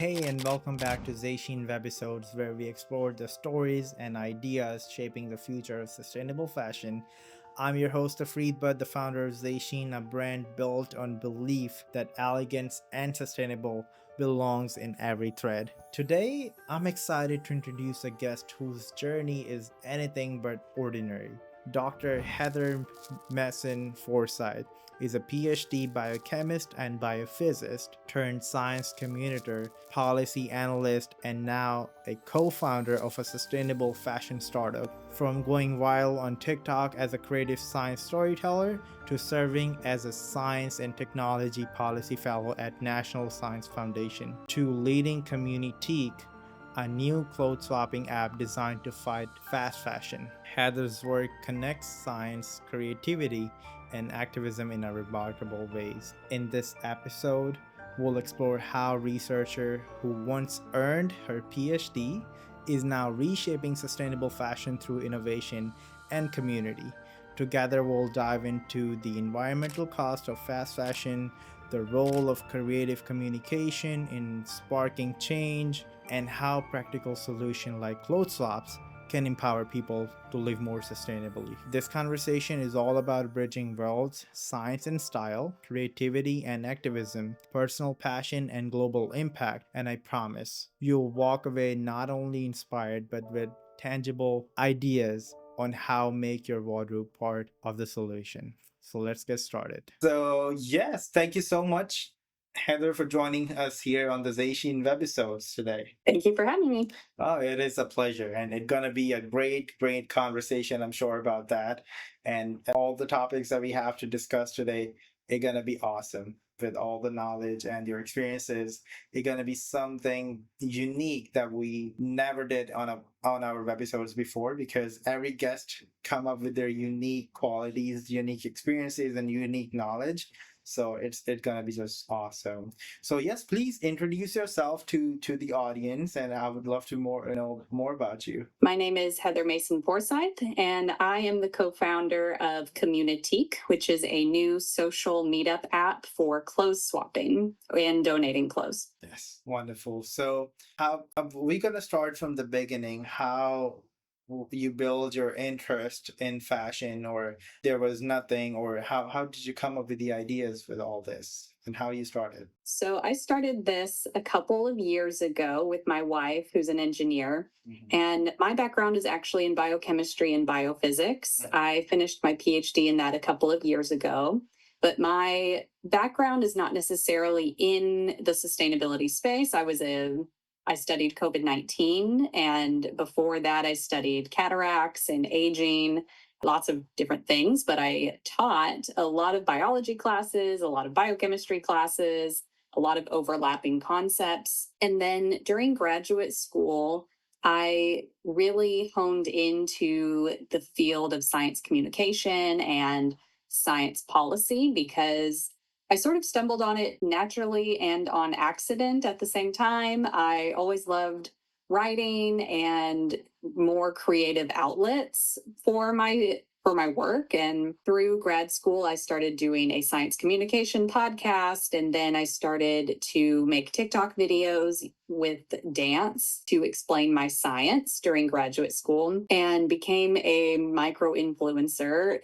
Hey, and welcome back to Zayshin Webisodes, where we explore the stories and ideas shaping the future of sustainable fashion. I'm your host, Afreed Bud, the founder of Zayshin, a brand built on belief that elegance and sustainable belongs in every thread. Today, I'm excited to introduce a guest whose journey is anything but ordinary. Dr. Heather Mason Forsyth is a PhD biochemist and biophysicist turned science communicator, policy analyst, and now a co founder of a sustainable fashion startup. From going viral on TikTok as a creative science storyteller to serving as a science and technology policy fellow at National Science Foundation to leading Communitique, a new clothes swapping app designed to fight fast fashion. Heather's work connects science, creativity, and activism in a remarkable ways. In this episode, we'll explore how a researcher who once earned her PhD is now reshaping sustainable fashion through innovation and community. Together, we'll dive into the environmental cost of fast fashion, the role of creative communication in sparking change, and how practical solutions like clothes swaps can empower people to live more sustainably. This conversation is all about bridging worlds, science and style, creativity and activism, personal passion and global impact, and I promise you'll walk away not only inspired but with tangible ideas on how make your wardrobe part of the solution. So let's get started. So, yes, thank you so much, Heather, for joining us here on the Zayshin webisodes today. Thank you for having me. Oh, it is a pleasure, and it's gonna be a great conversation. I'm sure about that, and all the topics that we have to discuss today. It's gonna be awesome with all the knowledge and your experiences. It's gonna be something unique that we never did on our episodes before, because every guest come up with their unique qualities, unique experiences, and unique knowledge. So it's gonna be just awesome. So yes, please introduce yourself to the audience, and I would love to more know more about you. My name is Heather Mason Forsyth, and I am the co founder of Communitique, which is a new social meetup app for clothes swapping and donating clothes. Yes, wonderful. So how we're gonna start from the beginning. How you build your interest in fashion, or there was nothing, or how did you come up with the ideas with all this, and how you started? So I started this a couple of years ago with my wife, who's an engineer. And my background is actually in biochemistry and biophysics. I finished my PhD in that a couple of years ago. But my background is not necessarily in the sustainability space. I studied COVID-19, and before that I studied cataracts and aging, lots of different things, but I taught a lot of biology classes, a lot of biochemistry classes, a lot of overlapping concepts. And then during graduate school, I really honed into the field of science communication and science policy because I sort of stumbled on it naturally and on accident at the same time. I always loved writing and more creative outlets for my work. And through grad school I started doing a science communication podcast, and then I started to make TikTok videos with dance to explain my science during graduate school, and became a micro influencer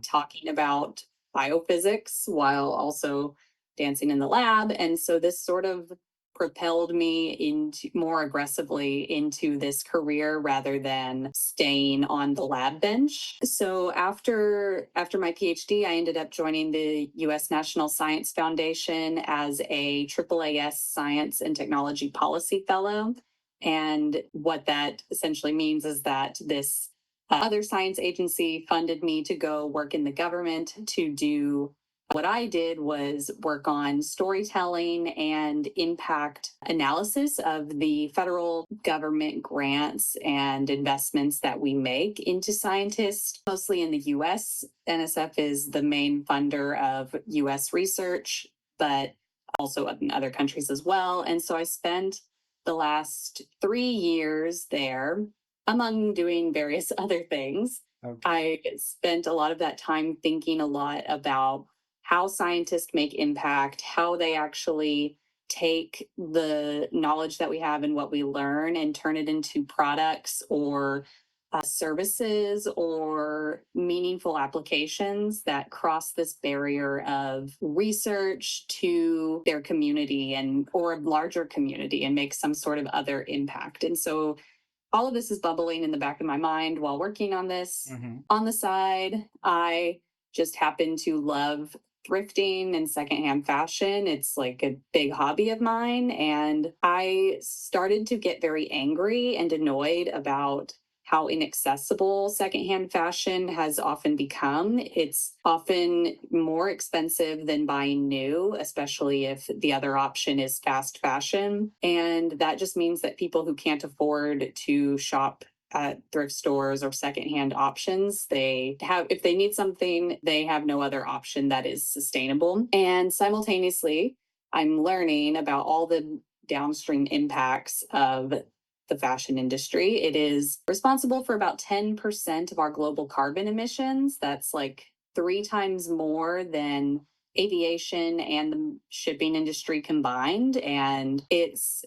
talking about biophysics while also dancing in the lab. And so this sort of propelled me into more aggressively into this career rather than staying on the lab bench. So after my PhD, I ended up joining the US National Science Foundation as a AAAS Science and Technology Policy Fellow. And what that essentially means is that this other science agency funded me to go work in the government to do what I did was work on storytelling and impact analysis of the federal government grants and investments that we make into scientists, mostly in the US. NSF is the main funder of US research, but also in other countries as well. And so I spent the last 3 years there, among doing various other things. Okay. I spent a lot of that time thinking a lot about how scientists make impact, how they actually take the knowledge that we have and what we learn and turn it into products or services or meaningful applications that cross this barrier of research to their community and or a larger community and make some sort of other impact. And so all of this is bubbling in the back of my mind while working on this. On the side, I just happen to love thrifting and secondhand fashion. It's like a big hobby of mine. And I started to get very angry and annoyed about how inaccessible secondhand fashion has often become. It's often more expensive than buying new, especially if the other option is fast fashion. And that just means that people who can't afford to shop at thrift stores or secondhand options, they have, if they need something, they have no other option that is sustainable. And simultaneously, I'm learning about all the downstream impacts of the fashion industry. It is responsible for about 10% of our global carbon emissions. That's like 3 times more than aviation and the shipping industry combined. And it's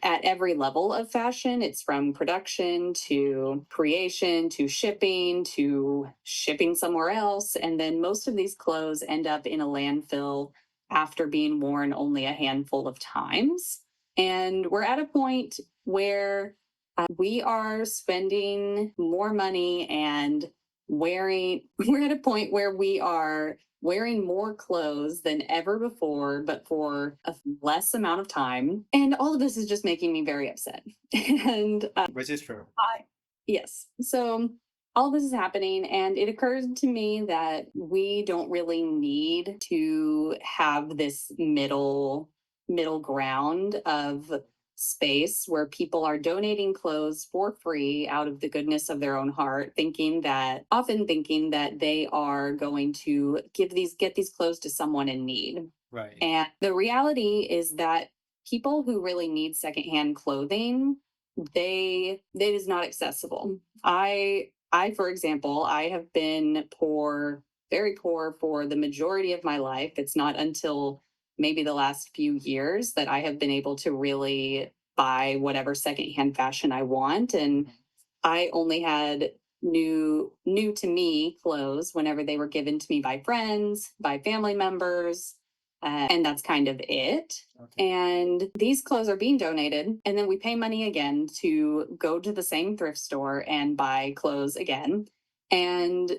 at every level of fashion. It's from production to creation to shipping somewhere else. And then most of these clothes end up in a landfill after being worn only a handful of times. And we're at a point where we are spending more money and we're at a point where we are wearing more clothes than ever before, but for a less amount of time. And all of this is just making me very upset. And Which is true. yes. So all this is happening, and it occurred to me that we don't really need to have this middle ground of space where people are donating clothes for free out of the goodness of their own heart, often thinking that they are going to get these clothes to someone in need. Right. And the reality is that people who really need secondhand clothing, it is not accessible. I for example, I have been poor, very poor for the majority of my life. It's not until maybe the last few years that I have been able to really buy whatever secondhand fashion I want. And I only had new to me clothes whenever they were given to me by friends, by family members, and that's kind of it. Okay. And these clothes are being donated, and then we pay money again to go to the same thrift store and buy clothes again. And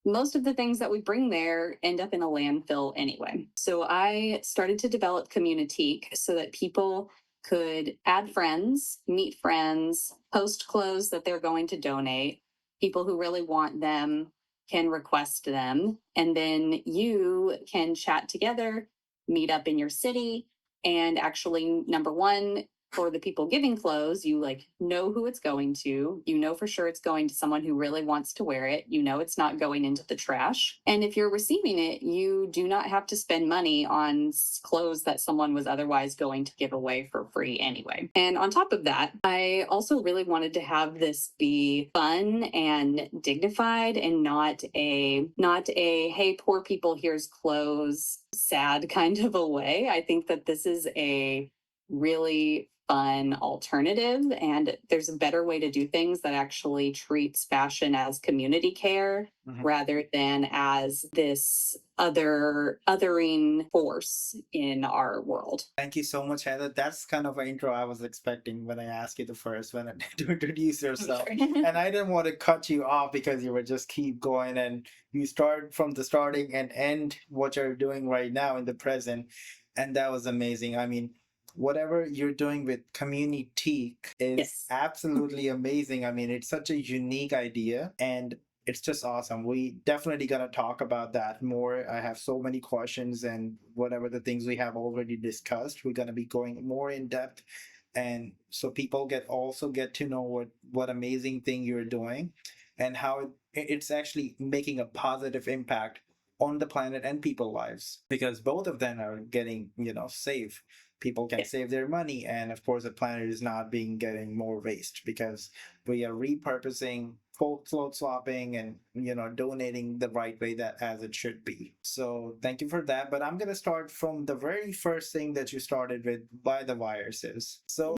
most of the things that we bring there end up in a landfill anyway. So I started to develop Communitique so that people could add friends, meet friends, post clothes that they're going to donate. People who really want them can request them. And then you can chat together, meet up in your city, and actually, number one, for the people giving clothes, you like know who it's going to. You know for sure it's going to someone who really wants to wear it. You know it's not going into the trash. And if you're receiving it, you do not have to spend money on clothes that someone was otherwise going to give away for free anyway. And on top of that, I also really wanted to have this be fun and dignified and not a hey poor people here's clothes sad kind of a way. I think that this is a really fun alternative, and there's a better way to do things that actually treats fashion as community care rather than as this othering force in our world. Thank you so much, Heather. That's kind of an intro I was expecting when I asked you the first one to introduce yourself. And I didn't want to cut you off because you would just keep going and you start from the starting and end what you're doing right now in the present. And that was amazing. I mean, whatever you're doing with Communitique is Yes. absolutely amazing. I mean, it's such a unique idea and it's just awesome. We definitely gonna talk about that more. I have so many questions and whatever the things we have already discussed, we're gonna be going more in depth, and so people get to know what amazing thing you're doing, and how it's actually making a positive impact on the planet and people lives because both of them are getting safe. people can save their money, and of course the planet is not being getting more waste because we are repurposing, clothes swapping, and donating the right way, that as it should be. So thank you for that, but I'm going to start from the very first thing that you started with, by the viruses. So